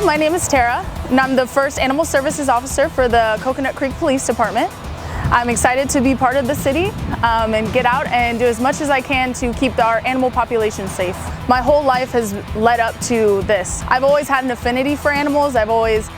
my name is Tara, and I'm the first Animal Services Officer for the Coconut Creek Police Department. I'm excited to be part of the city and get out and do as much as I can to keep our animal population safe. My whole life has led up to this. I've always had an affinity for animals. I've always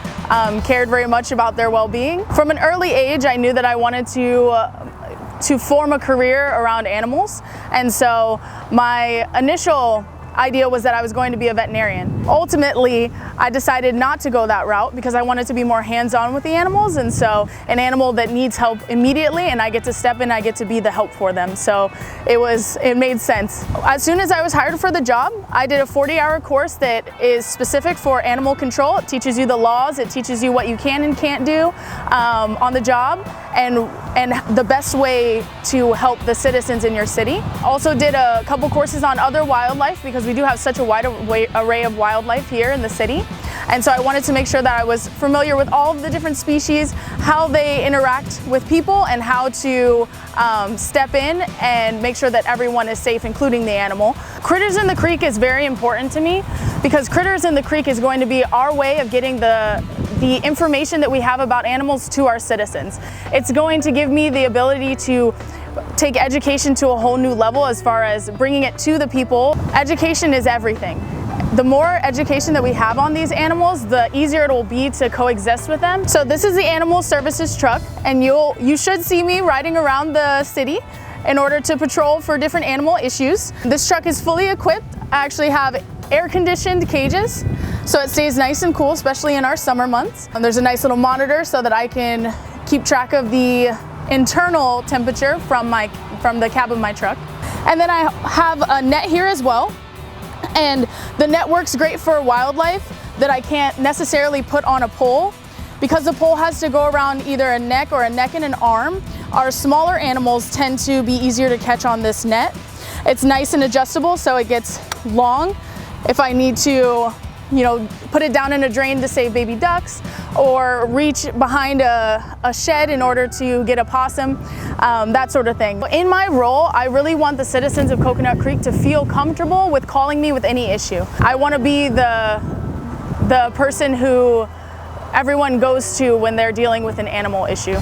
cared very much about their well-being. From an early age, I knew that I wanted to form a career around animals, and so my initial idea was that I was going to be a veterinarian. Ultimately, I decided not to go that route because I wanted to be more hands-on with the animals, and so an animal that needs help immediately and I get to step in, I get to be the help for them. So it made sense. As soon as I was hired for the job, I did a 40-hour course that is specific for animal control. It teaches you the laws, it teaches you what you can and can't do on the job, and the best way to help the citizens in your city. Also did a couple courses on other wildlife because we do have such a wide array of wildlife here in the city. And so I wanted to make sure that I was familiar with all of the different species, how they interact with people, and how to step in and make sure that everyone is safe, including the animal. Critters in the Creek is very important to me because Critters in the Creek is going to be our way of getting the information that we have about animals to our citizens. It's going to give me the ability to take education to a whole new level as far as bringing it to the people. Education is everything. The more education that we have on these animals, the easier it will be to coexist with them. So this is the Animal Services truck, and you should see me riding around the city in order to patrol for different animal issues. This truck is fully equipped. I actually have air-conditioned cages, so it stays nice and cool, especially in our summer months. And there's a nice little monitor so that I can keep track of the internal temperature from the cab of my truck. And then I have a net here as well. And the net works great for wildlife that I can't necessarily put on a pole. Because the pole has to go around either a neck and an arm, our smaller animals tend to be easier to catch on this net. It's nice and adjustable, so it gets long. If I need to, put it down in a drain to save baby ducks, or reach behind a shed in order to get a possum, that sort of thing. In my role, I really want the citizens of Coconut Creek to feel comfortable with calling me with any issue. I want to be the person who everyone goes to when they're dealing with an animal issue.